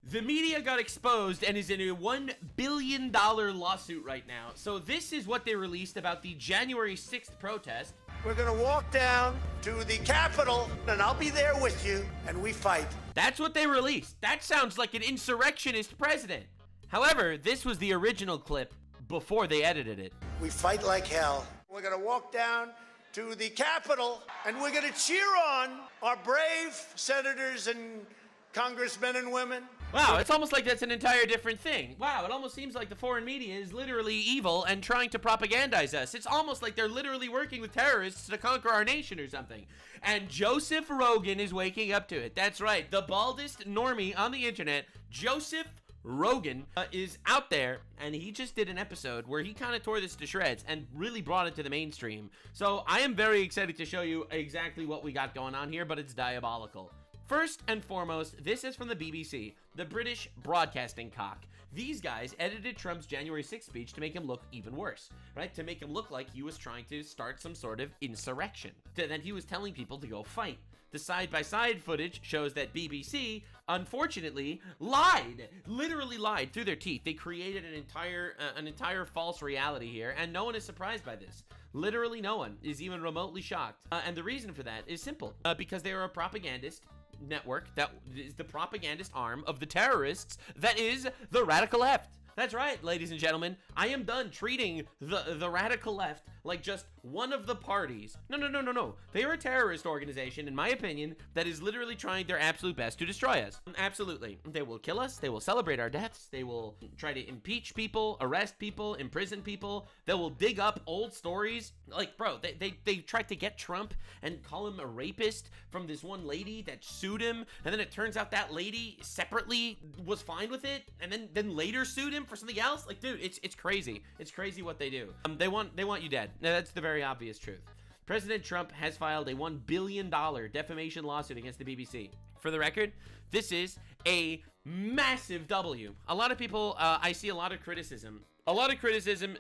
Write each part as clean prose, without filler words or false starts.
The media got exposed and is in a $1 billion lawsuit right now. So this is what they released about the January 6th protest. We're gonna walk down to the Capitol, and I'll be there with you, and we fight. That's what they released. That sounds like an insurrectionist president. However, this was the original clip before they edited it. We fight like hell. We're gonna walk down to the Capitol, and we're gonna cheer on our brave senators and congressmen and women. Wow, it's almost like that's an entire different thing. Wow, it almost seems like the foreign media is literally evil and trying to propagandize us. It's almost like they're literally working with terrorists to conquer our nation or something. And Joseph Rogan is waking up to it. That's right, the baldest normie on the internet, Joseph Rogan, is out there, and he just did an episode where he kind of tore this to shreds and really brought it to the mainstream. So I am very excited to show you exactly what we got going on here, but it's diabolical. First and foremost, this is from the BBC, the British broadcasting cock. These guys edited Trump's January 6th speech to make him look even worse, right? To make him look like he was trying to start some sort of insurrection, that he was telling people to go fight. The side-by-side footage shows that BBC, unfortunately, literally lied through their teeth. They created an entire false reality here, and no one is surprised by this. Literally no one is even remotely shocked. And the reason for that is simple, because they are a propagandist network that is the propagandist arm of the terrorists that is the radical left. That's right, ladies and gentlemen. I am done treating the radical left like just one of the parties. No. They are a terrorist organization, in my opinion, that is literally trying their absolute best to destroy us. Absolutely. They will kill us. They will celebrate our deaths. They will try to impeach people, arrest people, imprison people. They will dig up old stories. Like, bro, they tried to get Trump and call him a rapist from this one lady that sued him. And then it turns out that lady separately was fine with it. And then later sued him for something else. Like, dude, it's crazy. It's crazy what they do. They want you dead. Now, that's the very obvious truth. President Trump has filed a $1 billion defamation lawsuit against the BBC. For the record, this is a massive W. A lot of people, I see a lot of criticism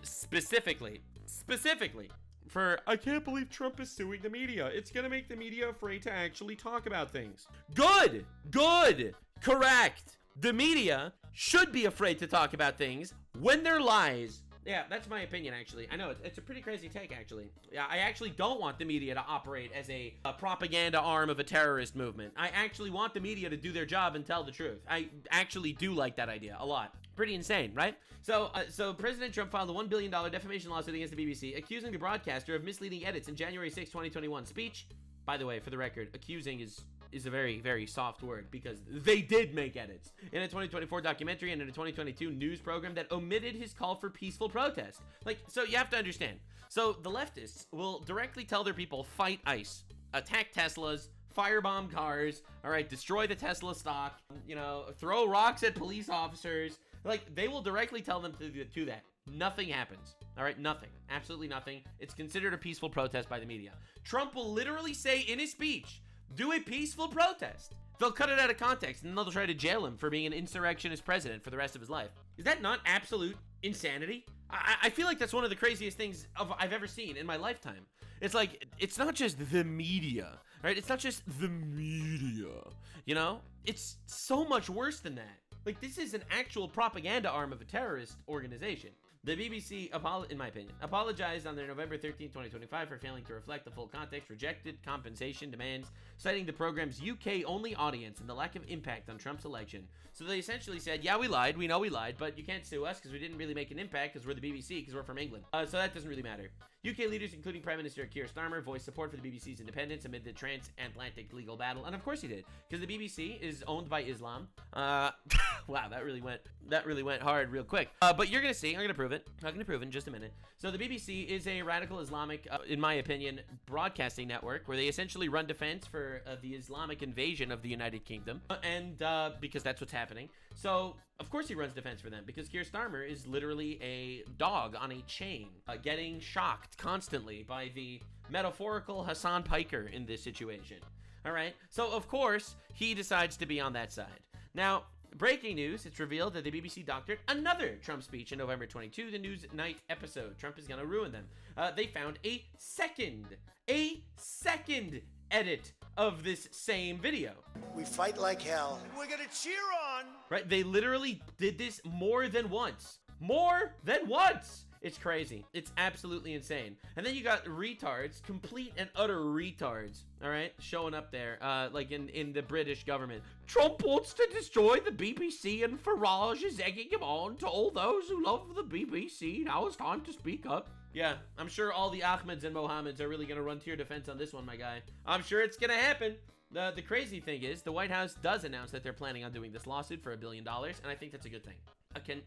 specifically for, I can't believe Trump is suing the media. It's gonna make the media afraid to actually talk about things. Good, correct. The media should be afraid to talk about things when they're lies. Yeah, that's my opinion, actually. I know, it's a pretty crazy take, actually. Yeah, I actually don't want the media to operate as a propaganda arm of a terrorist movement. I actually want the media to do their job and tell the truth. I actually do like that idea a lot. Pretty insane, right? So President Trump filed a $1 billion defamation lawsuit against the BBC, accusing the broadcaster of misleading edits in January 6, 2021 speech. By the way, for the record, accusing is a very, very soft word because they did make edits in a 2024 documentary and in a 2022 news program that omitted his call for peaceful protest. So you have to understand. So the leftists will directly tell their people, fight ICE, attack Teslas, firebomb cars, all right, destroy the Tesla stock, throw rocks at police officers. Like, they will directly tell them to do that. Nothing happens. All right, nothing. Absolutely nothing. It's considered a peaceful protest by the media. Trump will literally say in his speech, do a peaceful protest. They'll cut it out of context and they'll try to jail him for being an insurrectionist president for the rest of his life. Is that not absolute insanity? I feel like that's one of the craziest things I've ever seen in my lifetime. It's like, it's not just the media, right? It's not just the media, It's so much worse than that. Like, this is an actual propaganda arm of a terrorist organization. The BBC, in my opinion, apologized on their November 13, 2025 for failing to reflect the full context, rejected compensation demands, citing the program's UK-only audience and the lack of impact on Trump's election. So they essentially said, yeah, we lied, we know we lied, but you can't sue us because we didn't really make an impact because we're the BBC, because we're from England. So that doesn't really matter. UK leaders, including Prime Minister Keir Starmer, voiced support for the BBC's independence amid the transatlantic legal battle, and of course he did, because the BBC is owned by Islam. Wow, that really went hard real quick. But you're gonna see, I'm gonna prove it in just a minute. So the BBC is a radical Islamic, in my opinion, broadcasting network where they essentially run defense for the Islamic invasion of the United Kingdom, and because that's what's happening. So of course he runs defense for them, because Keir Starmer is literally a dog on a chain, getting shocked constantly by the metaphorical Hassan Piker in this situation. All right, so of course he decides to be on that side. Now, breaking news, it's revealed that the BBC doctored another Trump speech in November 22, the Newsnight episode. Trump is gonna ruin them. They found a second edit of this same video. We fight like hell. And we're going to cheer on. Right? They literally did this more than once. More than once! It's crazy. It's absolutely insane. And then you got retards, complete and utter retards, all right, showing up there, like in the British government. Trump wants to destroy the BBC, and Farage is egging him on to all those who love the BBC. Now it's time to speak up. Yeah, I'm sure all the Ahmeds and Mohammeds are really going to run to your defense on this one, my guy. I'm sure it's going to happen. The crazy thing is, the White House does announce that they're planning on doing this lawsuit for $1 billion, and I think that's a good thing.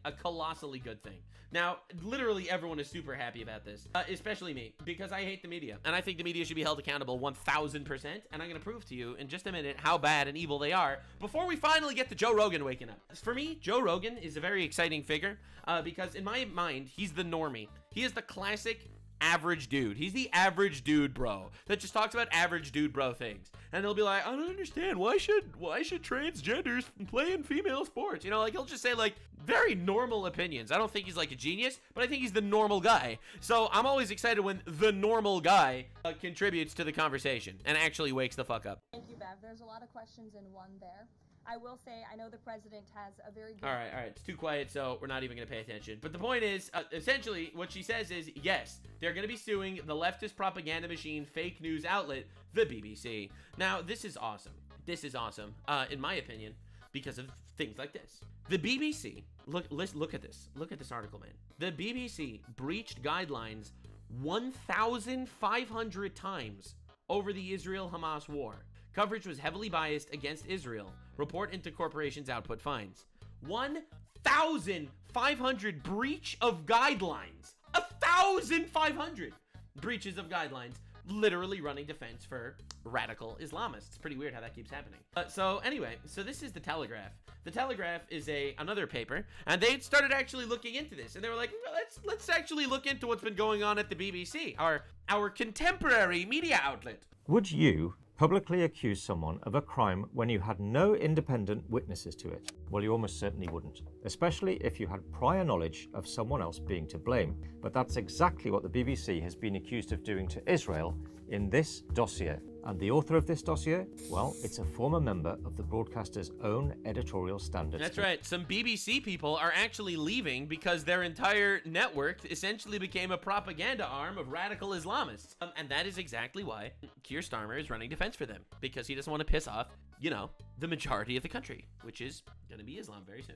A colossally good thing. Now, literally everyone is super happy about this, especially me, because I hate the media, and I think the media should be held accountable 1,000%, and I'm going to prove to you in just a minute how bad and evil they are before we finally get to Joe Rogan waking up. For me, Joe Rogan is a very exciting figure, because in my mind, he's the normie. He is the classic average dude. He's the average dude bro that just talks about average dude bro things. And he'll be like, I don't understand, why should transgenders play in female sports? You know, like he'll just say like very normal opinions. I don't think he's like a genius, but I think he's the normal guy. So I'm always excited when the normal guy contributes to the conversation and actually wakes the fuck up. Thank you, Bev. There's a lot of questions in one there. I will say, I know the president has a very good... All right. It's too quiet, so we're not even going to pay attention. But the point is, essentially, what she says is, yes, they're going to be suing the leftist propaganda machine fake news outlet, the BBC. Now, this is awesome. This is awesome, in my opinion, because of things like this. The BBC, look at this. Look at this article, man. The BBC breached guidelines 1,500 times over the Israel-Hamas war. Coverage was heavily biased against Israel. Report into corporations' output finds. 1,500 breach of guidelines. 1,500 breaches of guidelines. Literally running defense for radical Islamists. It's pretty weird how that keeps happening. So anyway, so this is The Telegraph. The Telegraph is another paper, and they started actually looking into this, and they were like, well, let's actually look into what's been going on at the BBC, our contemporary media outlet. Would you publicly accuse someone of a crime when you had no independent witnesses to it? Well, you almost certainly wouldn't, especially if you had prior knowledge of someone else being to blame. But that's exactly what the BBC has been accused of doing to Israel in this dossier. And the author of this dossier, well, it's a former member of the broadcaster's own editorial standards. That's right. Some BBC people are actually leaving because their entire network essentially became a propaganda arm of radical Islamists. And that is exactly why Keir Starmer is running defense for them, because he doesn't want to piss off, you know, the majority of the country, which is going to be Islam very soon.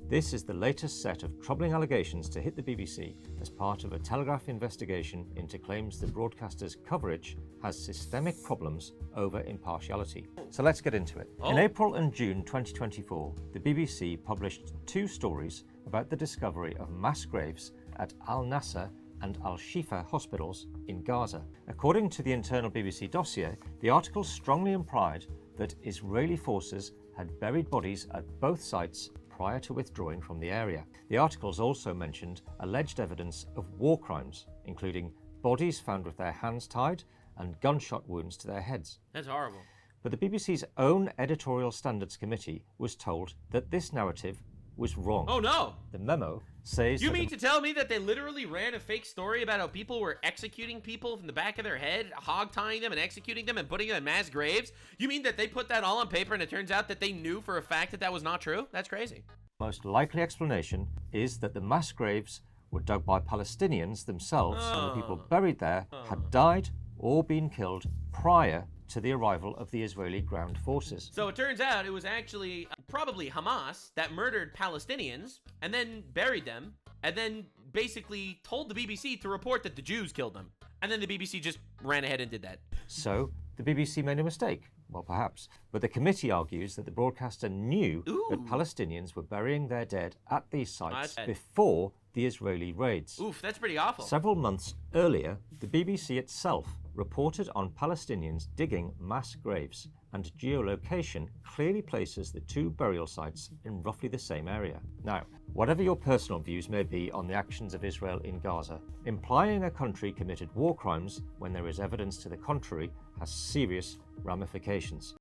This is the latest set of troubling allegations to hit the BBC as part of a Telegraph investigation into claims the broadcaster's coverage has systemic problems over impartiality. So let's get into it. In April and June 2024, the BBC published 2 stories about the discovery of mass graves at Al Nasser and Al Shifa hospitals in Gaza. According to the internal BBC dossier, the articles strongly implied that Israeli forces had buried bodies at both sites prior to withdrawing from the area. The articles also mentioned alleged evidence of war crimes, including bodies found with their hands tied and gunshot wounds to their heads. That's horrible. But the BBC's own editorial standards committee was told that this narrative was wrong. Oh no! The memo says... You mean to tell me that they literally ran a fake story about how people were executing people from the back of their head, hog-tying them and executing them and putting them in mass graves? You mean that they put that all on paper and it turns out that they knew for a fact that that was not true? That's crazy. Most likely explanation is that the mass graves were dug by Palestinians themselves, and the people buried there had died or been killed prior to the arrival of the Israeli ground forces. So it turns out it was actually probably Hamas that murdered Palestinians and then buried them and then basically told the BBC to report that the Jews killed them. And then the BBC just ran ahead and did that. So the BBC made a mistake. Well, perhaps. But the committee argues that the broadcaster knew that Palestinians were burying their dead at these sites before the Israeli raids. Oof, that's pretty awful. Several months earlier, the BBC itself reported on Palestinians digging mass graves, and geolocation clearly places the 2 burial sites in roughly the same area. Now, whatever your personal views may be on the actions of Israel in Gaza, implying a country committed war crimes when there is evidence to the contrary has serious ramifications.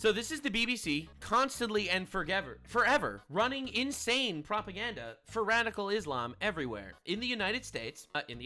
So this is the BBC constantly and forever running insane propaganda for radical Islam everywhere in the United States, in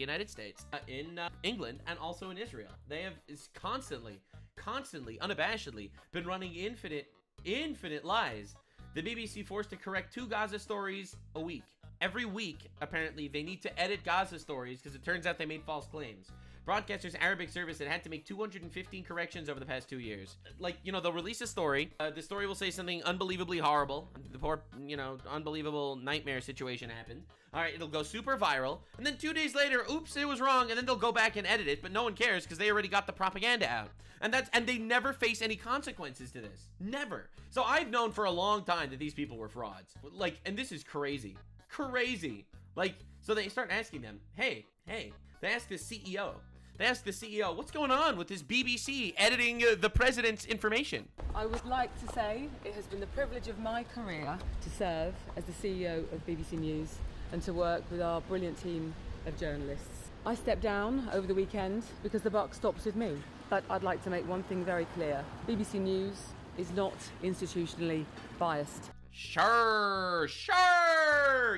England, and also in Israel. They have constantly, unabashedly been running infinite lies. The BBC forced to correct 2 Gaza stories a week. Every week, apparently, they need to edit Gaza stories because it turns out they made false claims. Broadcaster's Arabic service had to make 215 corrections over the past 2 years. Like, you know, they'll release a story. The story will say something unbelievably horrible. The poor, you know, unbelievable nightmare situation happened. All right, it'll go super viral. And then 2 days later, oops, it was wrong. And then they'll go back and edit it. But no one cares because they already got the propaganda out. And they never face any consequences to this. Never. So I've known for a long time that these people were frauds. Like, and this is crazy. Crazy. Like, so they start asking them, hey, they ask the CEO. They ask the CEO, what's going on with this BBC editing the president's information? I would like to say it has been the privilege of my career to serve as the CEO of BBC News and to work with our brilliant team of journalists. I stepped down over the weekend because the buck stops with me. But I'd like to make one thing very clear. BBC News is not institutionally biased. Sure.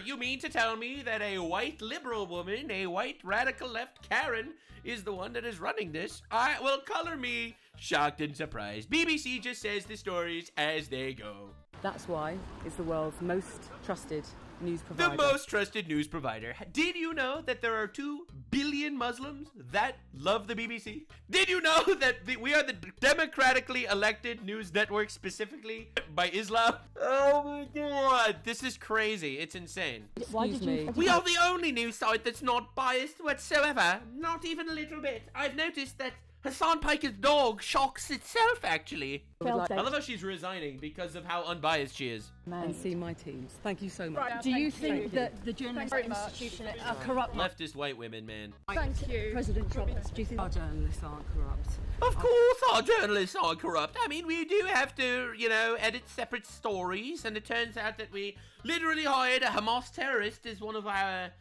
You mean to tell me that a white liberal woman, a white radical left Karen, is the one that is running this? Well, color me shocked and surprised. BBC just says the stories as they go. That's why it's the world's most trusted news provider. The most trusted news provider. Did you know that there are 2 billion Muslims that love the BBC? Did you know that we are the democratically elected news network specifically by Islam? Oh my god, this is crazy. It's insane. Excuse me. We are the only news site that's not biased whatsoever. Not even a little bit. I've noticed that Hassan Piker's dog shocks itself, actually. I love how she's resigning because of how unbiased she is. And see my teams. Thank you so much. Right, do you think that the journalists institution are corrupt? Leftist white women, man. Thank you. President Trump, do you think our journalists aren't corrupt? Of course our journalists are corrupt. I mean, we do have to, you know, edit separate stories, and it turns out that we literally hired a Hamas terrorist as one of our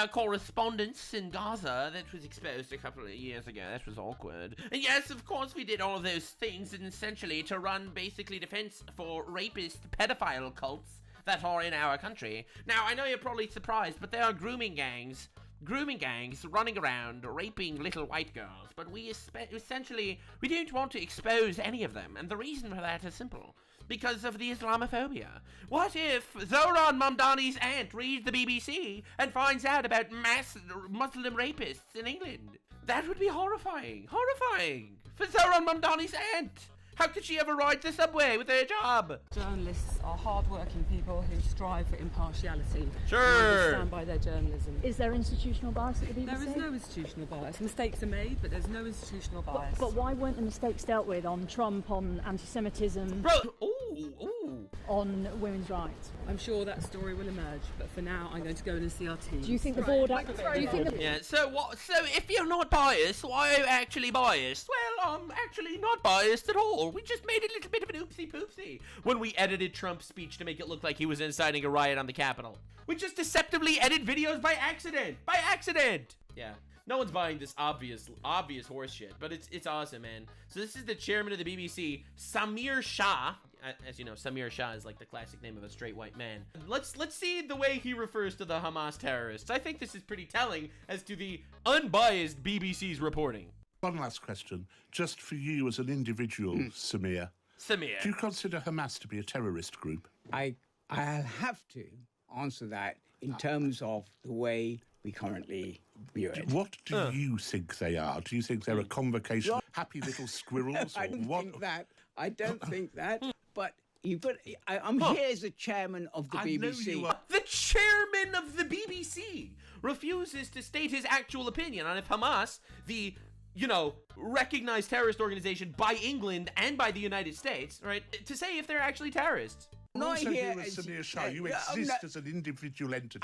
correspondents in Gaza that was exposed a couple of years ago. That was awkward. And yes, of course we did all of those things essentially to run basically defense for rapist pedophile cults that are in our country. Now, I know you're probably surprised, but there are grooming gangs running around raping little white girls, but we don't want to expose any of them, and the reason for that is simple. Because of the Islamophobia. What if Zohran Mamdani's aunt reads the BBC and finds out about mass Muslim rapists in England? That would be horrifying. Horrifying. For Zohran Mamdani's aunt. How could she ever ride the subway with her job? Journalists are hard-working people who strive for impartiality. Sure. And stand by their journalism. Is there institutional bias at the BBC? There is no institutional bias. Mistakes are made, but there's no institutional bias. But why weren't the mistakes dealt with on Trump, on anti-Semitism, on women's rights? I'm sure that story will emerge, but for now, I'm going to go in and see our team. Do you think the board... Yeah, so if you're not biased, why are you actually biased? Well, I'm actually not biased at all. We just made a little bit of an oopsie-poopsie when we edited Trump's speech to make it look like he was inciting a riot on the Capitol. We just deceptively edit videos by accident! By accident! Yeah. No one's buying this obvious horse shit, but it's awesome, man. So this is the chairman of the BBC, Samir Shah. As you know, Samir Shah is like the classic name of a straight white man. Let's see the way he refers to the Hamas terrorists. I think this is pretty telling as to the unbiased BBC's reporting. One last question, just for you as an individual, Samir. Do you consider Hamas to be a terrorist group? I'll have to answer that in terms of the way we currently view it. What do you think they are? Do you think they're a convocation of happy little squirrels? I don't think that. But I'm here as the chairman of the BBC. Know you are. The chairman of the BBC refuses to state his actual opinion on if Hamas, the recognized terrorist organization by England and by the United States, right, to say if they're actually terrorist. Not here as Samir Shah. You exist as an individual entity.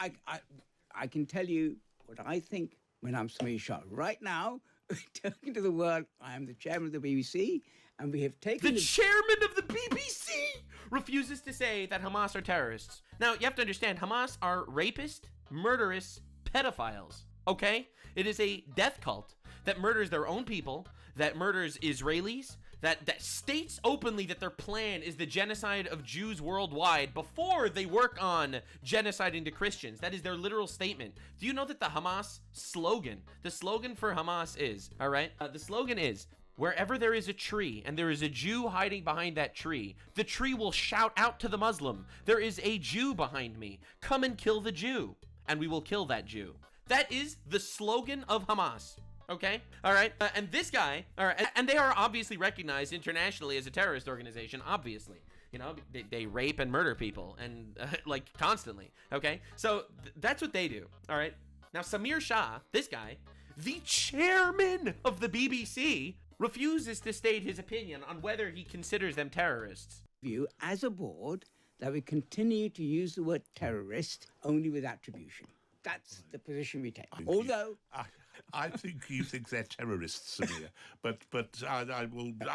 I can tell you what I think when I'm Samir Shah. Right now, talking to the world, I am the chairman of the BBC, and we have taken... The chairman of the BBC refuses to say that Hamas are terrorists. Now, you have to understand, Hamas are rapist, murderous pedophiles, okay? It is a death cult that murders their own people, that murders Israelis, that states openly that their plan is the genocide of Jews worldwide before they work on genociding the Christians. That is their literal statement. Do you know that the Hamas slogan, the slogan for Hamas is, all right, the slogan is, wherever there is a tree and there is a Jew hiding behind that tree, the tree will shout out to the Muslim, there is a Jew behind me. Come and kill the Jew, and we will kill that Jew. That is the slogan of Hamas. Okay? All right? And this guy, all right, and they are obviously recognized internationally as a terrorist organization, obviously. You know, they rape and murder people, and like constantly. Okay? So that's what they do. All right? Now, Samir Shah, this guy, the chairman of the BBC, refuses to state his opinion on whether he considers them terrorists. View as a board that we continue to use the word terrorist only with attribution. That's the position we take. Although I think you think they're terrorists, Samir, but I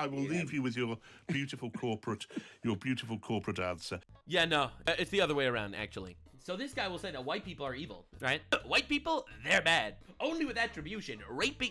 will leave you with your beautiful corporate answer. Yeah, no, it's the other way around, actually. So this guy will say that white people are evil, right? White people, they're bad. Only with attribution.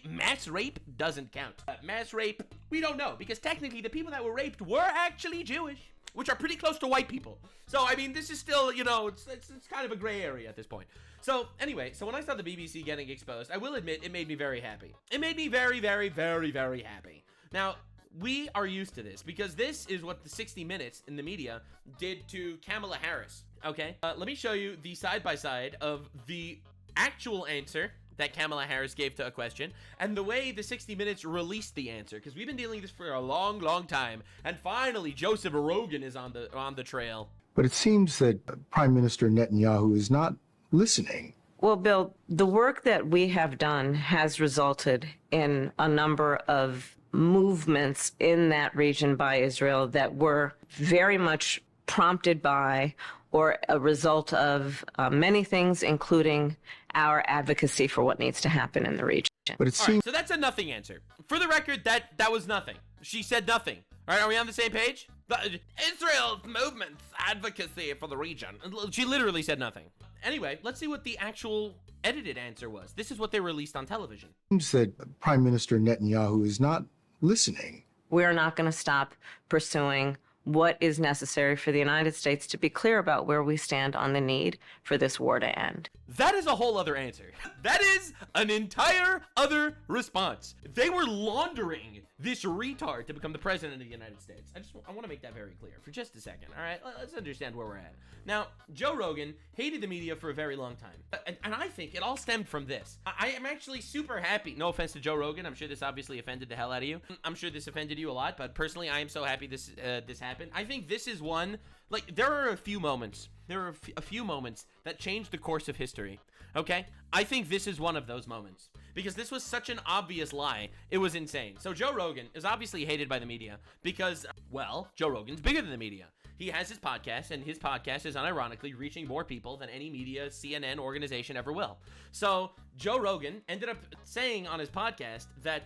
Mass rape doesn't count. Mass rape, we don't know, because technically the people that were raped were actually Jewish, which are pretty close to white people. So, I mean, this is still, you know, it's kind of a gray area at this point. So, anyway, so when I saw the BBC getting exposed, I will admit it made me very happy. It made me very, very, very, very happy. Now, we are used to this, because this is what the 60 Minutes in the media did to Kamala Harris, okay? Let me show you the side-by-side of the actual answer that Kamala Harris gave to a question and the way the 60 Minutes released the answer, because we've been dealing with this for a long, long time, and finally Joseph Rogan is on the trail. But it seems that Prime Minister Netanyahu is not listening. Well, Bill, the work that we have done has resulted in a number of movements in that region by Israel that were very much prompted by or a result of many things, including our advocacy for what needs to happen in the region. But it seems... Right, so that's a nothing answer. For the record, that was nothing. She said nothing. All right, are we on the same page? Israel's movement's advocacy for the region. She literally said nothing. Anyway, let's see what the actual edited answer was. This is what they released on television. It seems that Prime Minister Netanyahu is not listening. We're not going to stop pursuing what is necessary for the United States to be clear about where we stand on the need for this war to end. That is a whole other answer. That is an entire other response. They were laundering this retard to become the president of the United States. I want to make that very clear for just a second. All right, let's understand where we're at. Now, Joe Rogan hated the media for a very long time. And I think it all stemmed from this. I am actually super happy. No offense to Joe Rogan. I'm sure this obviously offended the hell out of you. I'm sure this offended you a lot, but personally, I am so happy this happened. I think this is one, like, there are a few moments that changed the course of history, okay? I think this is one of those moments, because this was such an obvious lie. It was insane. So Joe Rogan is obviously hated by the media because, well, Joe Rogan's bigger than the media. He has his podcast, and his podcast is unironically reaching more people than any media CNN organization ever will. So Joe Rogan ended up saying on his podcast that,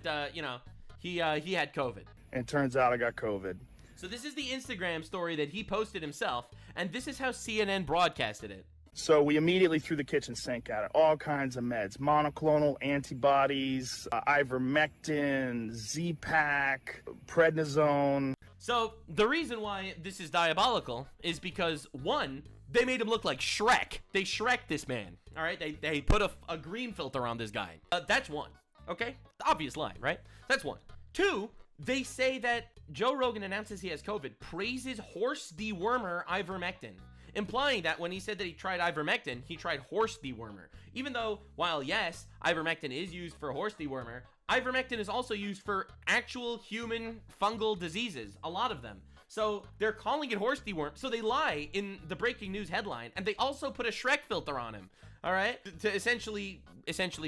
he had COVID. And turns out I got COVID. So this is the Instagram story that he posted himself, and this is how CNN broadcasted it. So we immediately threw the kitchen sink at it. All kinds of meds, monoclonal antibodies, ivermectin, Z-Pak, prednisone. So the reason why this is diabolical is because, one, they made him look like Shrek. They Shrek this man, all right? They put a green filter on this guy. That's one, okay? Obvious lie, right? That's one. Two, they say that Joe Rogan announces he has COVID, praises horse dewormer ivermectin, implying that when he said that he tried ivermectin, he tried horse dewormer. Even though, while yes, ivermectin is used for horse dewormer, ivermectin is also used for actual human fungal diseases, a lot of them. So they're calling it horse dewormer, so they lie in the breaking news headline, and they also put a Shrek filter on him, all right, to essentially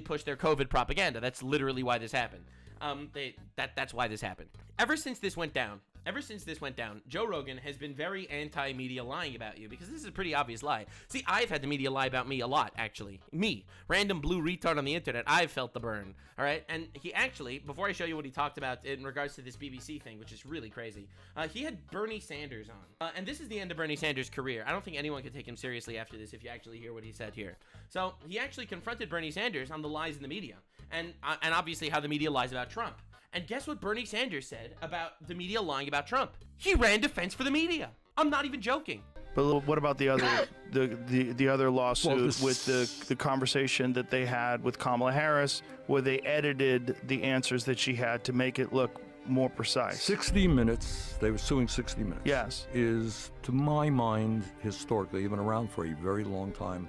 push their COVID propaganda. That's literally why this happened. That's why this happened. Ever since this went down, Joe Rogan has been very anti-media lying about you, because this is a pretty obvious lie. See, I've had the media lie about me a lot, actually. Me, random blue retard on the internet, I've felt the burn, all right? And he actually, before I show you what he talked about in regards to this BBC thing, which is really crazy, he had Bernie Sanders on. And this is the end of Bernie Sanders' career. I don't think anyone could take him seriously after this if you actually hear what he said here. So he actually confronted Bernie Sanders on the lies in the media, and obviously how the media lies about Trump. And guess what Bernie Sanders said about the media lying about Trump? He ran defense for the media. I'm not even joking. But what about the other the other lawsuit with the conversation that they had with Kamala Harris, where they edited the answers that she had to make it look more precise? 60 Minutes, they were suing 60 Minutes. Yes. Is, to my mind, historically, even around for a very long time.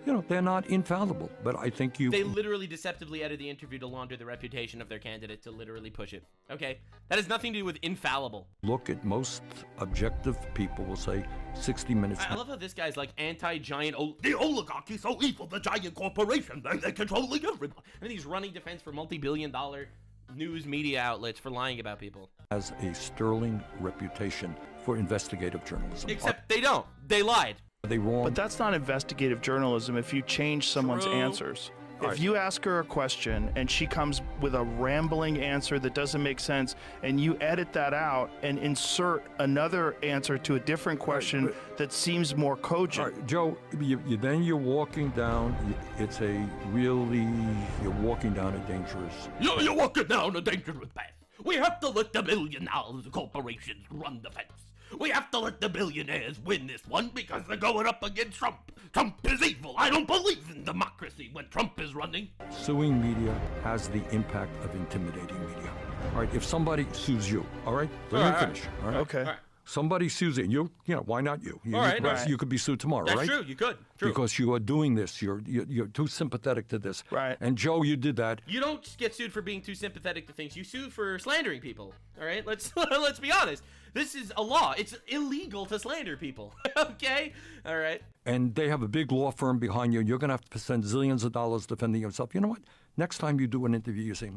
You know, they're not infallible, but I think They literally deceptively edited the interview to launder the reputation of their candidate to literally push it. Okay? That has nothing to do with infallible. Look at most objective people will say 60 Minutes. I love how this guy's like anti-giant, the oligarchy is so evil, the giant corporation, they're controlling everybody. And he's running defense for multi-billion-dollar news media outlets for lying about people. Has a sterling reputation for investigative journalism. Except they don't. They lied. Are they wrong? But that's not investigative journalism if you change someone's answers. If you ask her a question and she comes with a rambling answer that doesn't make sense, and you edit that out and insert another answer to a different question that seems more cogent. Joe, then you're walking down, you're walking down a dangerous... You're walking down a dangerous path. We have to let the $1 corporations run the fence. We have to let the billionaires win this one because they're going up against Trump. Trump is evil. I don't believe in democracy when Trump is running. Suing media has the impact of intimidating media. All right, if somebody sues you, all right, let me finish. All right. Okay. All right. Somebody sues you, you know, why not you? You could be sued tomorrow, That's right? True, you could. True. Because you are doing this. You're too sympathetic to this. Right. And Joe, you did that. You don't get sued for being too sympathetic to things. You sue for slandering people. All right? Let's be honest. This is a law. It's illegal to slander people. Okay? All right. And they have a big law firm behind you. You're going to have to spend zillions of dollars defending yourself. You know what? Next time you do an interview, you say,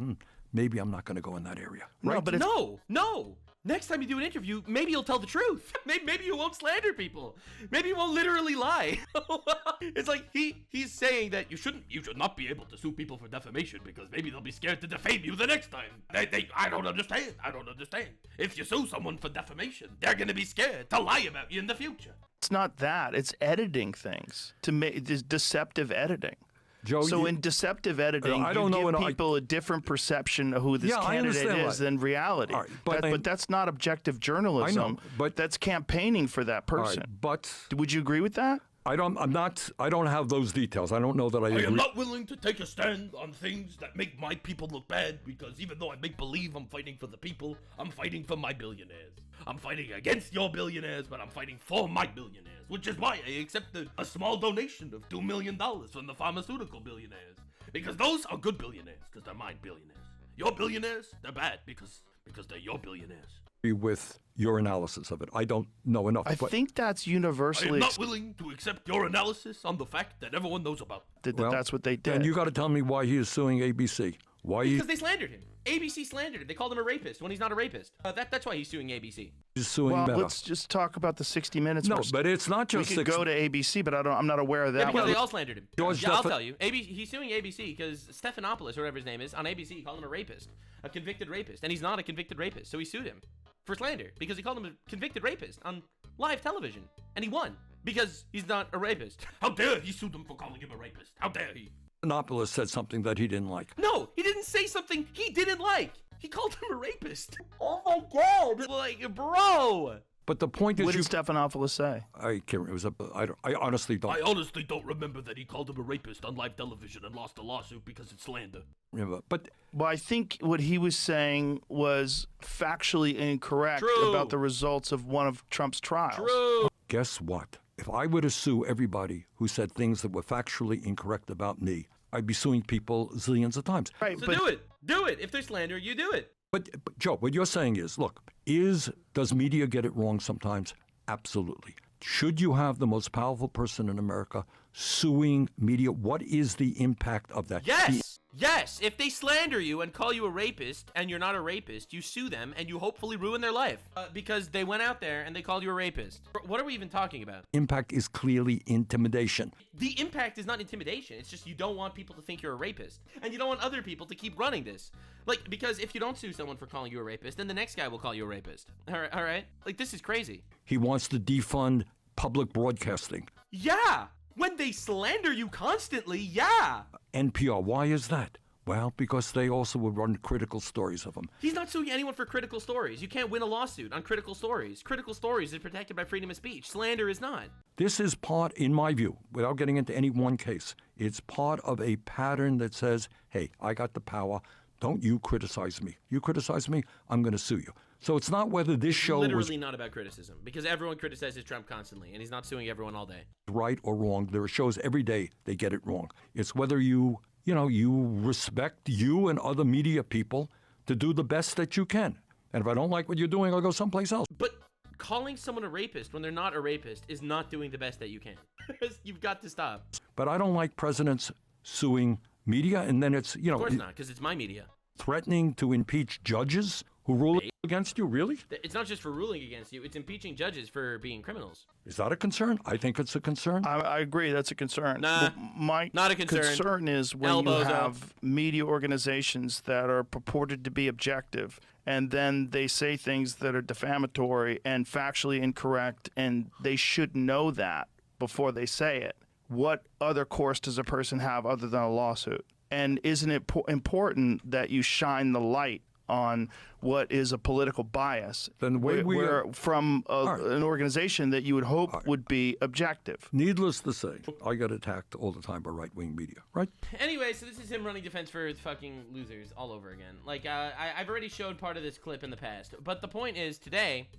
maybe I'm not going to go in that area. Right? No, but No. Next time you do an interview, maybe you'll tell the truth. Maybe you won't slander people. Maybe you won't literally lie. It's like he's saying that you should not be able to sue people for defamation because maybe they'll be scared to defame you the next time. I don't understand. If you sue someone for defamation, they're gonna be scared to lie about you in the future. It's not that. It's editing things to make deceptive editing. Joe, so in deceptive editing, you give people a different perception of who this candidate is than reality. Right, but that's not objective journalism. I know, but that's campaigning for that person. Right, but would you agree with that? I don't have those details. I don't know that I agree. I am not willing to take a stand on things that make my people look bad because even though I make believe I'm fighting for the people, I'm fighting for my billionaires. I'm fighting against your billionaires, but I'm fighting for my billionaires, which is why I accepted a small donation of $2 million from the pharmaceutical billionaires. Because those are good billionaires, because they're my billionaires. Your billionaires, they're bad because they're your billionaires. With your analysis of it. I don't know enough. I think that's universally... I am not willing to accept your analysis on the fact that everyone knows about. That's what they did. And you got to tell me why he is suing ABC. Because they slandered him. ABC slandered him. They called him a rapist when he's not a rapist. That's why he's suing ABC. He's suing Meta. Let's just talk about the 60 Minutes. No, but it's not just... We could go to ABC, but I'm not aware of that. Yeah, because they all slandered him. I'll tell you. He's suing ABC because Stephanopoulos, or whatever his name is, on ABC called him a rapist. A convicted rapist. And he's not a convicted rapist, so he sued him for slander because he called him a convicted rapist on live television. And he won because he's not a rapist. How dare he sue them for calling him a rapist? How dare he? Stephanopoulos said something that he didn't like. No, he didn't say something he didn't like. He called him a rapist. Oh my God. Like, bro. But the point is, what did Stephanopoulos say? I can't remember. I honestly don't. I honestly don't remember that he called him a rapist on live television and lost a lawsuit because it's slander. But I think what he was saying was factually incorrect about the results of one of Trump's trials. True. Guess what? If I were to sue everybody who said things that were factually incorrect about me, I'd be suing people zillions of times. Right. So do it. If there's slander, you do it. But Joe, what you're saying is, look, does media get it wrong sometimes? Absolutely. Should you have the most powerful person in America suing media? What is the impact of that? Yes. If they slander you and call you a rapist and you're not a rapist, you sue them and you hopefully ruin their life because they went out there and they called you a rapist. What are we even talking about? Impact is clearly intimidation. The impact is not intimidation. It's just you don't want people to think you're a rapist and you don't want other people to keep running this. Like, because if you don't sue someone for calling you a rapist, then the next guy will call you a rapist. All right? Like, this is crazy. He wants to defund public broadcasting. Yeah. When they slander you constantly, yeah. NPR, why is that? Well, because they also would run critical stories of him. He's not suing anyone for critical stories. You can't win a lawsuit on critical stories. Critical stories is protected by freedom of speech. Slander is not. This is part, in my view, without getting into any one case, it's part of a pattern that says, hey, I got the power. Don't you criticize me. You criticize me, I'm going to sue you. So it's not whether this show was literally not about criticism, because everyone criticizes Trump constantly, and he's not suing everyone all day. Right or wrong. There are shows every day they get it wrong. It's whether you respect you and other media people to do the best that you can. And if I don't like what you're doing, I'll go someplace else. But calling someone a rapist when they're not a rapist is not doing the best that you can. You've got to stop. But I don't like presidents suing media, and then it's, Of course not, because it's my media. Threatening to impeach judges who rule against you, really? It's not just for ruling against you, it's impeaching judges for being criminals. Is that a concern? I think it's a concern. I agree, that's a concern. Nah, my not a concern. concern is when Elbows you have media organizations that are purported to be objective, and then they say things that are defamatory and factually incorrect, and they should know that before they say it. What other course does a person have other than a lawsuit? And isn't it important that you shine the light on what is a political bias then the way from an organization that you would hope would be objective? Needless to say, I get attacked all the time by right-wing media, right? Anyway, so this is him running defense for fucking losers all over again. Like, I've already showed part of this clip in the past, but the point is today,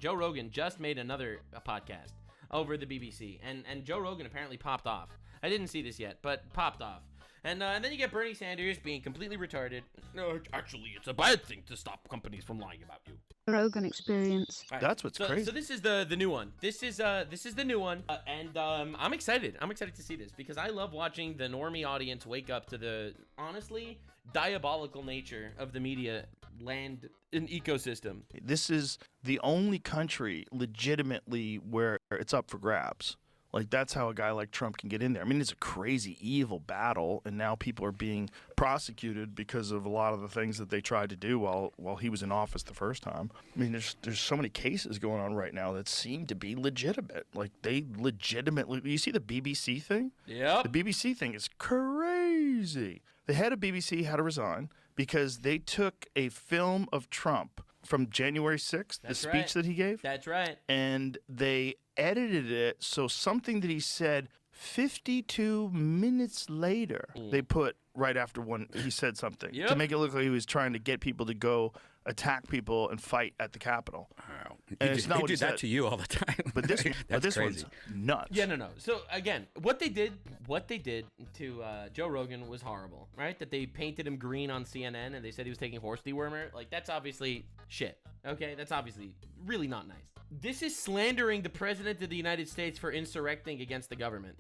Joe Rogan just made another podcast over the BBC, and Joe Rogan apparently popped off. I didn't see this yet, but popped off. And then you get Bernie Sanders being completely retarded. No, actually, it's a bad thing to stop companies from lying about you. Rogan experience. Right. That's what's crazy. So this is the new one. This is the new one, and I'm excited. I'm excited to see this because I love watching the normie audience wake up to the honestly diabolical nature of the media land and ecosystem. This is the only country legitimately where it's up for grabs. Like, that's how a guy like Trump can get in there. I mean, it's a crazy, evil battle, and now people are being prosecuted because of a lot of the things that they tried to do while he was in office the first time. I mean, there's so many cases going on right now that seem to be legitimate. Like, they legitimately... You see the BBC thing? Yeah. The BBC thing is crazy. The head of BBC had to resign because they took a film of Trump from January 6th, the speech that he gave. That's right. And they edited it so something that he said 52 minutes later, they put right after he said something to make it look like he was trying to get people to go attack people and fight at the Capitol. Wow. And it's not what he he did that said. to you all the time. But this, That's one's nuts. Yeah, no. So again, what they did to Joe Rogan was horrible, right? That they painted him green on CNN and they said he was taking horse dewormer. Like, that's obviously shit. Okay, that's obviously really not nice. This is slandering the president of the United States for insurrecting against the government.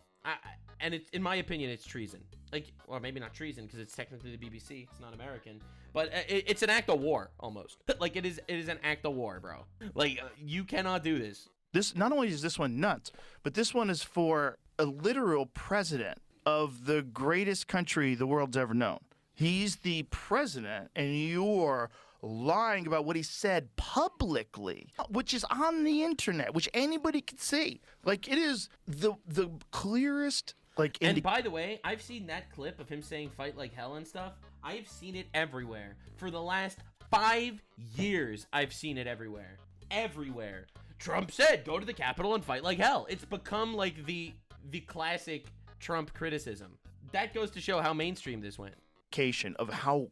And it's, in my opinion, it's treason. Like, or maybe not treason because it's technically the BBC. It's not American, but it's an act of war almost. Like, it is an act of war, bro. Like, you cannot do this. This not only is this one nuts, but this one is for a literal president of the greatest country the world's ever known. He's the president, and you're lying about what he said publicly, which is on the internet, which anybody can see. Like, it is the clearest. And by the way, I've seen that clip of him saying "fight like hell" and stuff. I've seen it everywhere for the last 5 years. I've seen it everywhere. Trump said, "Go to the Capitol and fight like hell." It's become like the classic Trump criticism. That goes to show how mainstream this went. Of how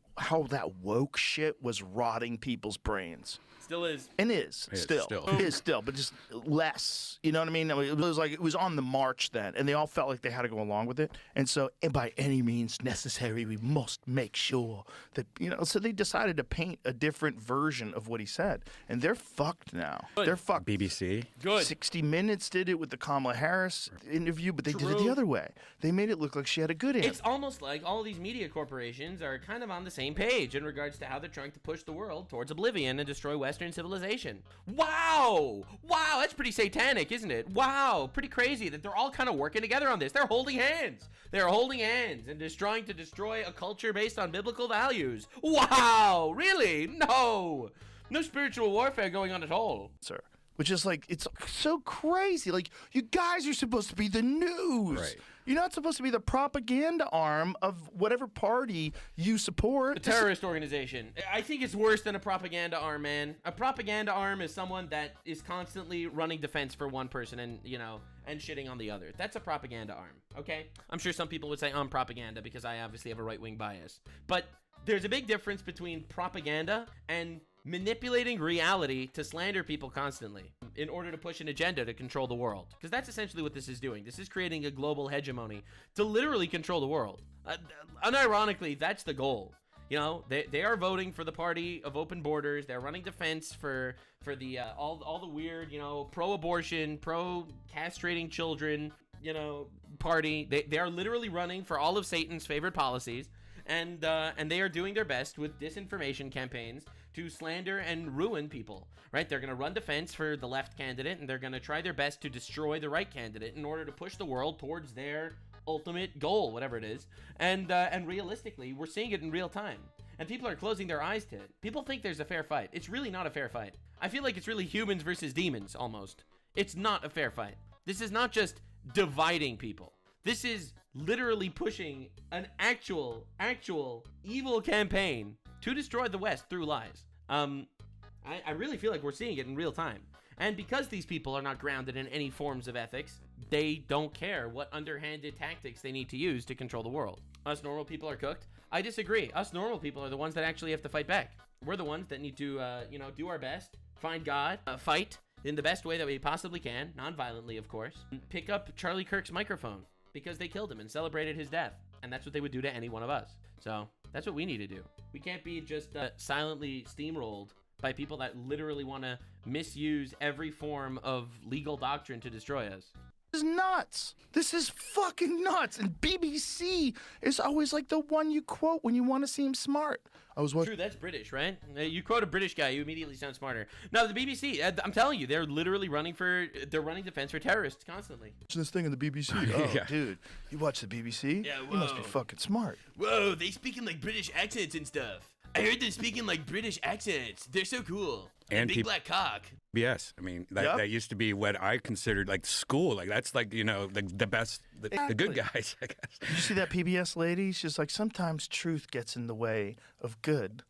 that woke shit was rotting people's brains. Still is. And is still, but just less. You know what I mean? It was on the march then, and they all felt like they had to go along with it. And so, by any means necessary, we must make sure that, so they decided to paint a different version of what he said. And they're fucked now. Good. They're fucked. BBC. Good. 60 Minutes did it with the Kamala Harris interview, but they did it the other way. They made it look like she had a good answer. It's almost like all these media corporations are kind of on the same page in regards to how they're trying to push the world towards oblivion and destroy Western civilization. Wow, that's pretty satanic, isn't it? Wow, pretty crazy that they're all kind of working together on this. They're holding hands and just trying to destroy a culture based on biblical values. Wow, really? No spiritual warfare going on at all, sir. Which is like, it's so crazy. Like, you guys are supposed to be the news. Right. You're not supposed to be the propaganda arm of whatever party you support. A terrorist organization. I think it's worse than a propaganda arm, man. A propaganda arm is someone that is constantly running defense for one person and, you know, and shitting on the other. That's a propaganda arm, okay? I'm sure some people would say I'm propaganda because I obviously have a right-wing bias. But there's a big difference between propaganda and manipulating reality to slander people constantly in order to push an agenda to control the world. Because that's essentially what this is doing. This is creating a global hegemony to literally control the world. Unironically, that's the goal. You know, they are voting for the party of open borders. They're running defense for the all the weird, you know, pro-abortion, pro-castrating children, you know, party. They are literally running for all of Satan's favorite policies. And they are doing their best with disinformation campaigns to slander and ruin people, right? They're going to run defense for the left candidate, and they're going to try their best to destroy the right candidate in order to push the world towards their ultimate goal, whatever it is. And realistically, we're seeing it in real time. And people are closing their eyes to it. People think there's a fair fight. It's really not a fair fight. I feel like it's really humans versus demons, almost. It's not a fair fight. This is not just dividing people. This is literally pushing an actual evil campaign to destroy the West through lies. I really feel like we're seeing it in real time. And because these people are not grounded in any forms of ethics, they don't care what underhanded tactics they need to use to control the world. Us normal people are cooked. I disagree. Us normal people are the ones that actually have to fight back. We're the ones that need to, do our best, find God, fight in the best way that we possibly can, non-violently, of course. Pick up Charlie Kirk's microphone because they killed him and celebrated his death. And that's what they would do to any one of us. So that's what we need to do. We can't be just silently steamrolled by people that literally want to misuse every form of legal doctrine to destroy us. This is nuts. This is fucking nuts. And BBC is always like the one you quote when you want to seem smart. I was watching. True, that's British, right? You quote a British guy, you immediately sound smarter. No, the BBC, I'm telling you, they're literally running defense for terrorists constantly. This thing in the BBC. Oh, yeah. Dude, you watch the BBC? Yeah, whoa. You must be fucking smart. Whoa, they speak in like British accents and stuff. I heard them speaking like British accents. They're so cool. And big black cock. Yes, I mean that used to be what I considered like school. Like that's like the best, the good guys. I guess. Did you see that PBS lady? She's like, sometimes truth gets in the way of good.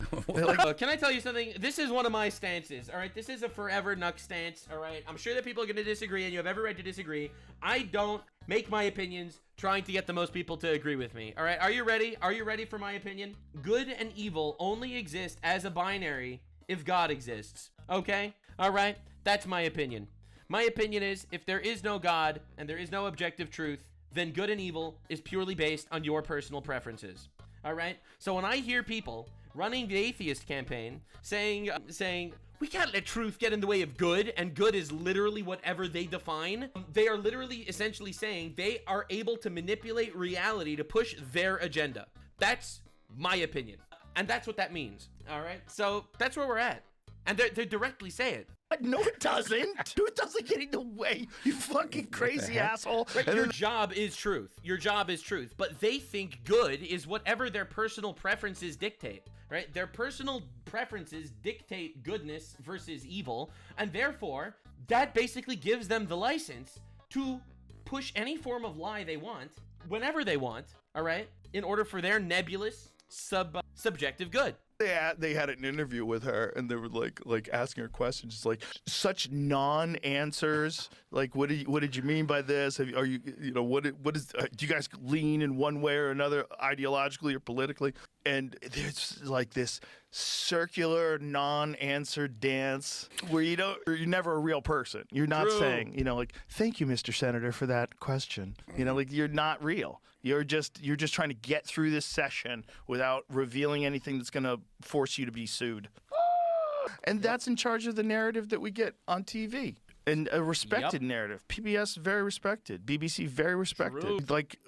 Can I tell you something? This is one of my stances. All right, this is a forever Nux stance. All right, I'm sure that people are going to disagree, and you have every right to disagree. I don't make my opinions trying to get the most people to agree with me. All right, are you ready? Are you ready for my opinion? Good and evil only exist as a binary if God exists. Okay? All right? That's my opinion. My opinion is if there is no God and there is no objective truth, then good and evil is purely based on your personal preferences. All right? So when I hear people running the atheist campaign saying we can't let truth get in the way of good, and good is literally whatever they define, they are literally essentially saying they are able to manipulate reality to push their agenda. That's my opinion. And that's what that means. All right? So that's where we're at. And they directly say it. No, it doesn't. Truth doesn't get in the way, you fucking crazy asshole. Right, your job is truth. Your job is truth. But they think good is whatever their personal preferences dictate, right? Their personal preferences dictate goodness versus evil. And therefore, that basically gives them the license to push any form of lie they want, whenever they want, all right? In order for their nebulous, subjective good. They had an interview with her, and they were like asking her questions, like such non-answers. Like, what did you mean by this? Do you guys lean in one way or another, ideologically or politically? And there's like this circular non-answer dance where you're never a real person. You're not saying, like, thank you, Mr. Senator, for that question. Like you're not real. You're just trying to get through this session without revealing anything that's going to force you to be sued. And that's in charge of the narrative that we get on TV. And a respected narrative. PBS, very respected. BBC, very respected. True. Like,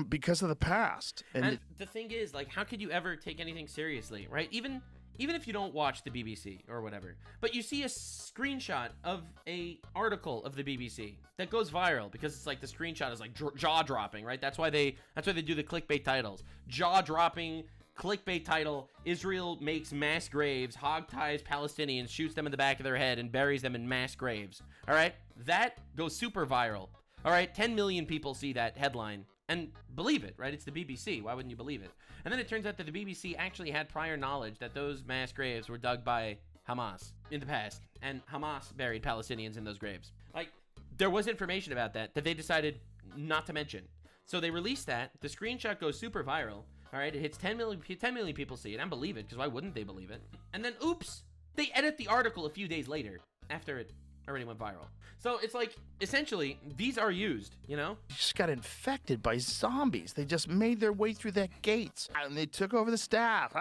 because of the past. And the thing is, like, how could you ever take anything seriously, right? Even if you don't watch the BBC or whatever, but you see a screenshot of a article of the BBC that goes viral because it's like the screenshot is like jaw-dropping, right? That's why they do the clickbait titles. Jaw-dropping clickbait title: Israel makes mass graves, hog ties Palestinians, shoots them in the back of their head, and buries them in mass graves. All right, that goes super viral. All right, 10 million people see that headline and believe it, right? It's the BBC. Why wouldn't you believe it? And then it turns out that the BBC actually had prior knowledge that those mass graves were dug by Hamas in the past, and Hamas buried Palestinians in those graves. Like, there was information about that they decided not to mention. So they released that. The screenshot goes super viral. All right, it hits 10 million people see it and believe it, because why wouldn't they believe it? And then, oops, they edit the article a few days later after it already went viral. So it's like, essentially, these are used, you know? You just got infected by zombies. They just made their way through that gates, and they took over the staff.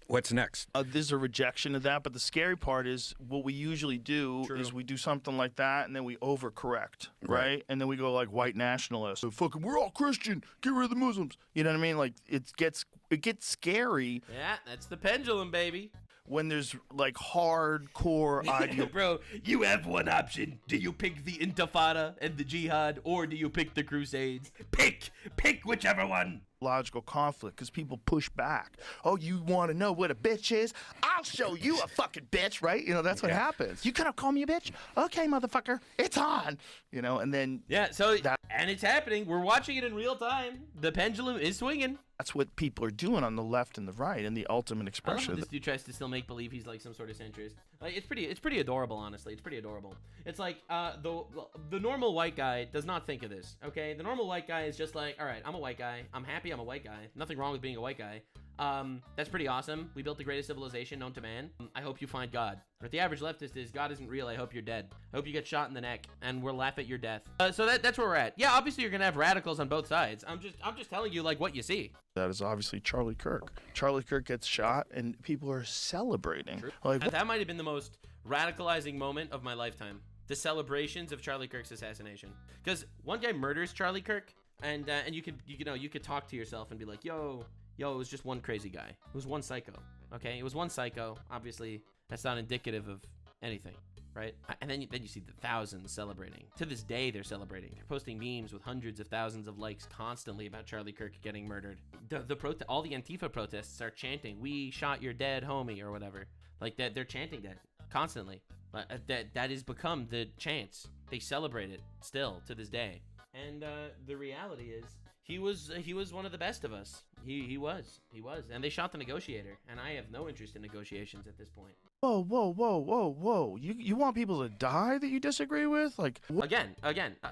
What's next? There's a rejection of that, but the scary part is what we usually do is we do something like that, and then we overcorrect, right? And then we go like white nationalists. So fucking, we're all Christian. Get rid of the Muslims. You know what I mean? Like, it gets scary. Yeah, that's the pendulum, baby. When there's like hardcore ideology. Bro, you have one option. Do you pick the Intifada and the Jihad, or do you pick the Crusades? Pick whichever one. Logical conflict, because people push back. Oh, you want to know what a bitch is? I'll show you a fucking bitch, right? You know, that's what happens. You gonna call me a bitch? Okay, motherfucker, it's on. You know, and then and it's happening. We're watching it in real time. The pendulum is swinging. That's what people are doing on the left and the right, and the ultimate expression. I love this dude tries to still make believe he's like some sort of centrist. Like, it's pretty adorable, honestly. It's pretty adorable. It's like the normal white guy does not think of this. Okay, the normal white guy is just like, all right, I'm a white guy. I'm happy I'm a white guy. Nothing wrong with being a white guy. That's pretty awesome. We built the greatest civilization known to man. I hope you find God. Or the average leftist is, God isn't real. I hope you're dead. I hope you get shot in the neck, and we'll laugh at your death. So that's where we're at. Yeah, obviously you're gonna have radicals on both sides. I'm just telling you like what you see. That is obviously Charlie Kirk. Charlie Kirk gets shot, and people are celebrating. True. Like, that might have been the most radicalizing moment of my lifetime. The celebrations of Charlie Kirk's assassination. Because one guy murders Charlie Kirk, and you could talk to yourself and be like, yo, it was just one crazy guy. It was one psycho. Okay, it was one psycho. Obviously, that's not indicative of anything, right? And then you see the thousands celebrating. To this day, they're celebrating. They're posting memes with hundreds of thousands of likes constantly about Charlie Kirk getting murdered. All the Antifa protests are chanting, "We shot your dead homie," or whatever. Like that, they're chanting that constantly. That has become the chants. They celebrate it still to this day. And the reality is, he was one of the best of us. He was, and they shot the negotiator, and I have no interest in negotiations at this point. Whoa! You want people to die that you disagree with? Like again,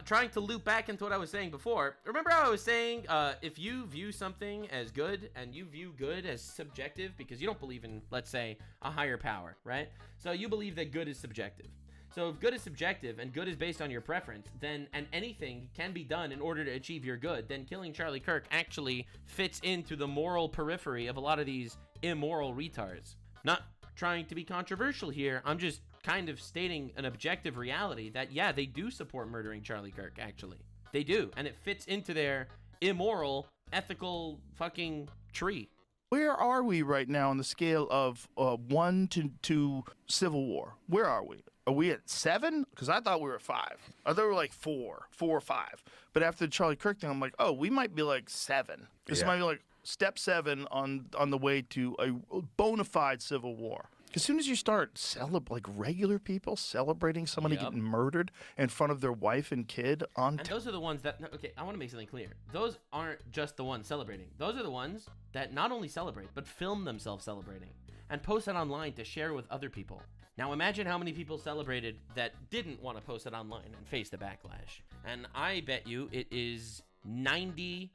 trying to loop back into what I was saying before. Remember how I was saying, if you view something as good and you view good as subjective because you don't believe in, let's say, a higher power, right? So you believe that good is subjective. So if good is subjective and good is based on your preference, then and anything can be done in order to achieve your good, then killing Charlie Kirk actually fits into the moral periphery of a lot of these immoral retards. Not trying to be controversial here, I'm just kind of stating an objective reality that, yeah, they do support murdering Charlie Kirk, actually. They do, and it fits into their immoral, ethical fucking tree. Where are we right now on the scale of 1 to Civil War? Where are we? Are we at 7? Because I thought we were at 5. I thought we were like 4 or 5. But after the Charlie Kirk thing, I'm like, oh, we might be like 7. This might be like step 7 on the way to a bona fide civil war. As soon as you start like regular people celebrating somebody getting murdered in front of their wife and kid and those are the ones that, okay, I want to make something clear. Those aren't just the ones celebrating. Those are the ones that not only celebrate, but film themselves celebrating and post it online to share with other people. Now imagine how many people celebrated that didn't want to post it online and face the backlash. And I bet you it is 90+%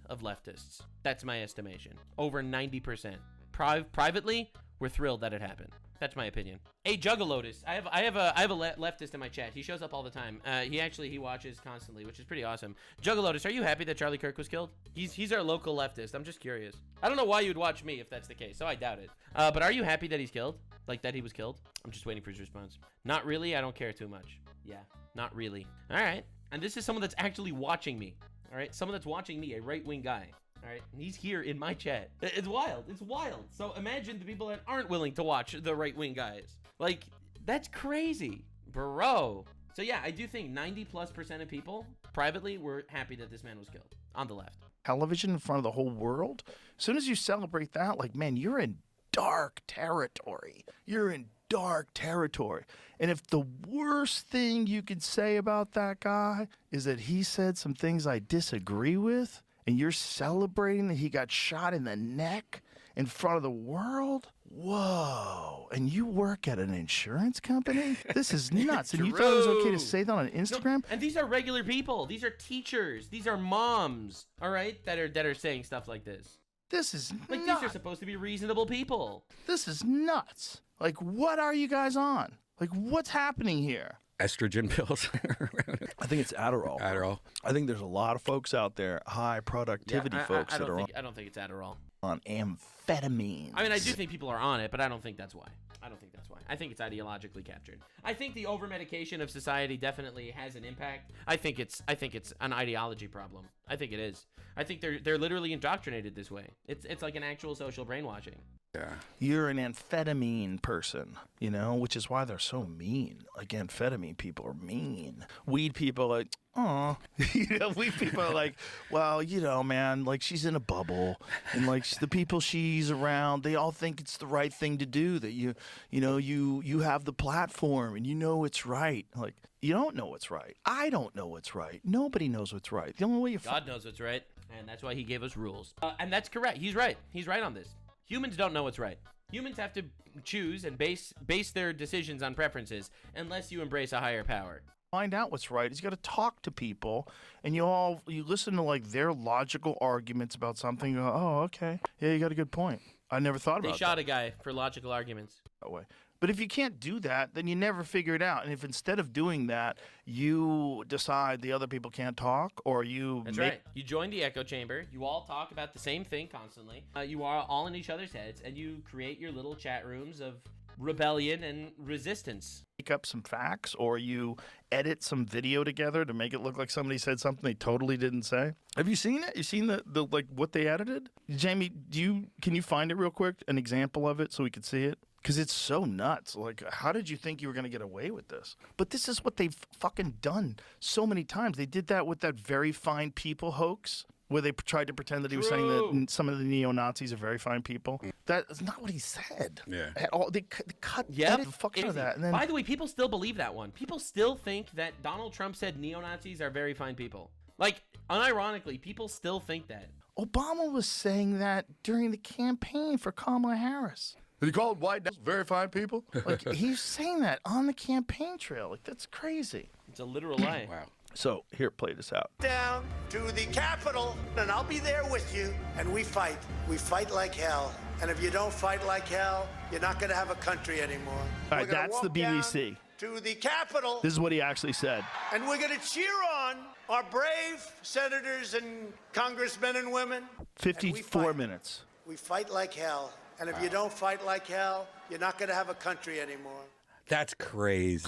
of leftists. That's my estimation. Over 90%. Privately, we're thrilled that it happened. That's my opinion. Hey, Juggalotus. I have a leftist in my chat. He shows up all the time. He watches constantly, which is pretty awesome. Juggalotus, are you happy that Charlie Kirk was killed? He's our local leftist. I'm just curious. I don't know why you'd watch me if that's the case, so I doubt it. But are you happy that he's killed? Like that he was killed? I'm just waiting for his response. Not really. I don't care too much. Yeah, not really. All right. And this is someone that's actually watching me. All right, someone that's watching me, a right-wing guy. All right, and he's here in my chat. It's wild. It's wild. So imagine the people that aren't willing to watch the right-wing guys. Like, that's crazy, bro. So yeah, I do think 90+% of people privately were happy that this man was killed on the left. Television in front of the whole world. As soon as you celebrate that, like, man, you're in dark territory. You're in dark territory. And if the worst thing you could say about that guy is that he said some things I disagree with, and you're celebrating that he got shot in the neck in front of the world? Whoa. And you work at an insurance company? This is nuts. And you thought it was okay to say that on Instagram? No, and these are regular people. These are teachers. These are moms, all right, that are saying stuff like this. This is like nuts. These are supposed to be reasonable people. This is nuts. Like, what are you guys on? Like, what's happening here? Estrogen pills. I think it's Adderall. Adderall. I think there's a lot of folks out there, high productivity folks I that are I don't think it's Adderall. On amphetamines. I mean, I do think people are on it, but I don't think that's why. I think it's ideologically captured. I think the over-medication of society definitely has an impact. I think it's an ideology problem. I think it is. I think they're literally indoctrinated this way. It's like an actual social brainwashing. Yeah. You're an amphetamine person, you know, which is why they're so mean. Like, amphetamine people are mean. Weed people are like, aw. You know, weed people are like, well, you know, man, like, she's in a bubble. And, like, the people she's around, they all think it's the right thing to do. That you know, you have the platform and you know it's right. Like, you don't know what's right. I don't know what's right. Nobody knows what's right. The only way God knows what's right, and that's why he gave us rules. And that's correct. He's right. He's right on this. Humans don't know what's right. Humans have to choose and base their decisions on preferences unless you embrace a higher power. Find out what's right is you got to talk to people, and you listen to like their logical arguments about something. You go, oh, okay, yeah, you got a good point. I never thought about that. They shot a guy for logical arguments. That way. But if you can't do that, then you never figure it out. And if instead of doing that, you decide the other people can't talk, or you That's right. You join the echo chamber. You all talk about the same thing constantly. You are all in each other's heads, and you create your little chat rooms of rebellion and resistance. Make up some facts, or you edit some video together to make it look like somebody said something they totally didn't say. Have you seen it? You seen the like what they edited? Jamie, can you find it real quick? An example of it so we could see it? Because it's so nuts. Like, how did you think you were going to get away with this? But this is what they've fucking done so many times. They did that with that very fine people hoax, where they tried to pretend that he was saying that some of the neo-Nazis are very fine people. That's not what he said. Yeah. At all. They cut the fuck out of that. And then, by the way, people still believe that one. People still think that Donald Trump said neo-Nazis are very fine people. Like, unironically, people still think that. Obama was saying that during the campaign for Kamala Harris. He called white very fine people? Like, he's saying that on the campaign trail. Like, that's crazy. It's a literal lie. Wow. So, here, play this out. Down to the Capitol, and I'll be there with you. And we fight. We fight like hell. And if you don't fight like hell, you're not going to have a country anymore. All right, that's the BBC. To the Capitol. This is what he actually said. And we're going to cheer on our brave senators and congressmen and women. 54 minutes. We fight like hell. And if you don't fight like hell, you're not going to have a country anymore. That's crazy.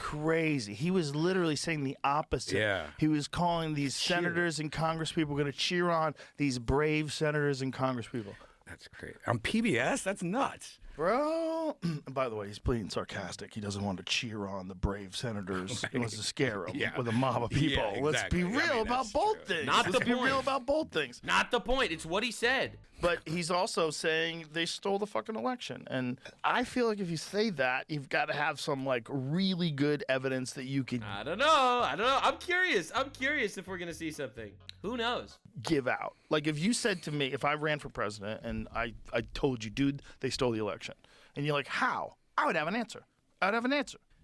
Crazy. He was literally saying the opposite. Yeah. He was calling these senators and congresspeople going to cheer on these brave senators and congresspeople. That's crazy. On PBS? That's nuts. Bro, by the way, he's being sarcastic. He doesn't want to cheer on the brave senators. He wants to scare them with a mob of people. Yeah, exactly. Let's be real about both things. Let's be real about both things. Not the point. It's what he said. But he's also saying they stole the fucking election. And I feel like if you say that, you've got to have some, like, really good evidence that you could... I don't know. I'm curious if we're going to see something. Who knows? Give out. Like, if you said to me, if I ran for president and I told you, dude, they stole the election, and you're like, how? I would have an answer.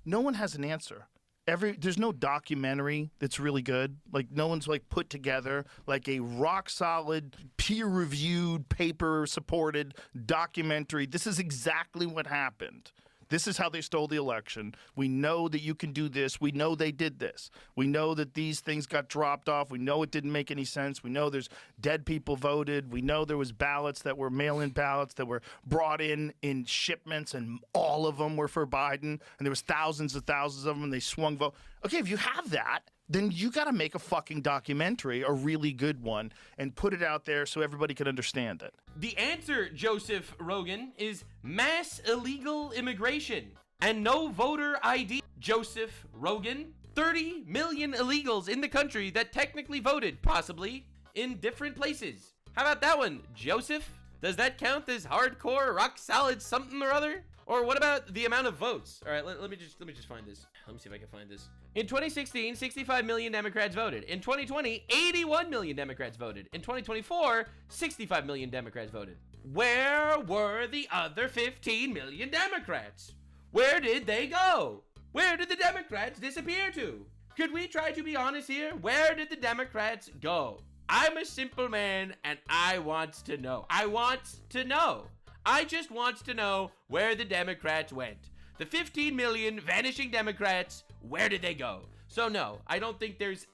No one has an answer. There's no documentary that's really good. Like, no one's like put together like a rock solid, peer-reviewed, paper-supported documentary. This is exactly what happened. This is how they stole the election. We know that you can do this. We know they did this. We know that these things got dropped off. We know it didn't make any sense. We know there's dead people voted. We know there was ballots that were mail-in ballots that were brought in shipments, and all of them were for Biden. And there was thousands of them, and they swung vote. Okay, if you have that, then you got to make a fucking documentary, a really good one, and put it out there so everybody can understand it. The answer, Joseph Rogan, is mass illegal immigration and no voter ID. Joseph Rogan, 30 million illegals in the country that technically voted, possibly, in different places. How about that one, Joseph? Does that count as hardcore, rock solid something or other? Or what about the amount of votes? All right, let me just find this. Let me see if I can find this. In 2016, 65 million Democrats voted. In 2020, 81 million Democrats voted. In 2024, 65 million Democrats voted. Where were the other 15 million Democrats? Where did they go? Where did the Democrats disappear to? Could we try to be honest here? Where did the Democrats go? I'm a simple man and I want to know. I want to know. I just want to know where the Democrats went. The 15 million vanishing Democrats, where did they go? So no, I don't think there's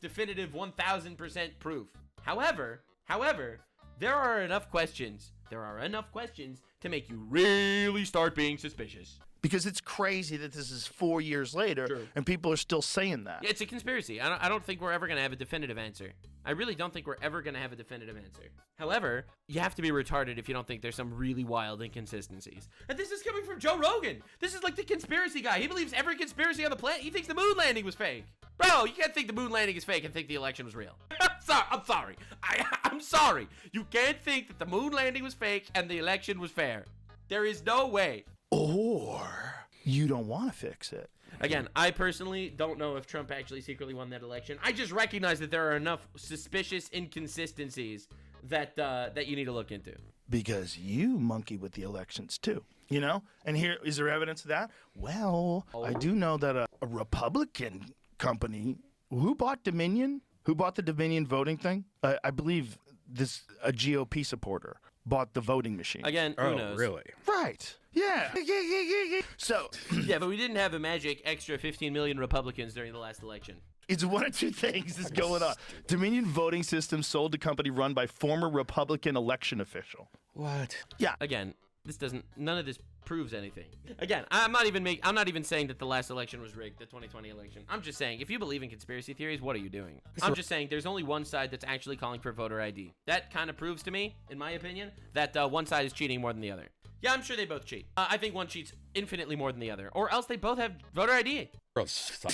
definitive 1000% proof. However, there are enough questions. There are enough questions to make you really start being suspicious. Because it's crazy that this is 4 years later and people are still saying that. It's a conspiracy. I don't think we're ever going to have a definitive answer. I really don't think we're ever going to have a definitive answer. However, you have to be retarded if you don't think there's some really wild inconsistencies. And this is coming from Joe Rogan. This is like the conspiracy guy. He believes every conspiracy on the planet. He thinks the moon landing was fake. Bro, you can't think the moon landing is fake and think the election was real. I'm sorry. I'm sorry. You can't think that the moon landing was fake and the election was fair. There is no way. Or you don't want to fix it. Again, I personally don't know if Trump actually secretly won that election. I just recognize that there are enough suspicious inconsistencies that you need to look into. Because you monkey with the elections too, you know? And here, is there evidence of that? Well, I do know that a Republican company, who bought Dominion? Who bought the Dominion voting thing? I believe a GOP supporter bought the voting machine. Again, who knows? Really? Right. Yeah. So. Yeah, but we didn't have a magic extra 15 million Republicans during the last election. It's one of two things is going on. Dominion voting system sold to company run by former Republican election official. What? Yeah. Again, none of this proves anything. Again, I'm not even saying that the last election was rigged, the 2020 election. I'm just saying, if you believe in conspiracy theories, what are you doing? I'm just saying there's only one side that's actually calling for voter ID. That kind of proves to me, in my opinion, that one side is cheating more than the other. Yeah, I'm sure they both cheat. I think one cheats infinitely more than the other, or else they both have voter ID. This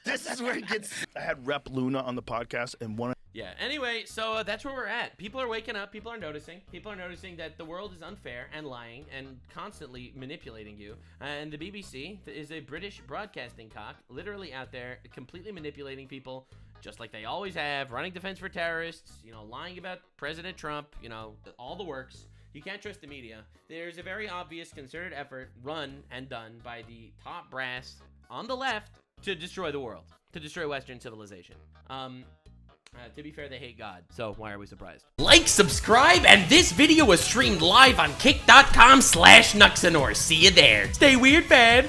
is where it gets. I had Rep Luna on the podcast, and one. Yeah. Anyway, so that's where we're at. People are waking up. People are noticing. People are noticing that the world is unfair and lying and constantly manipulating you. And the BBC is a British broadcasting cock, literally out there completely manipulating people, just like they always have, running defense for terrorists, lying about President Trump, all the works. You can't trust the media. There's a very obvious concerted effort run and done by the top brass on the left to destroy the world, to destroy Western civilization. To be fair, they hate God, so why are we surprised? Like, subscribe, and this video was streamed live on kick.com/Nuxanor. See you there. Stay weird, fam.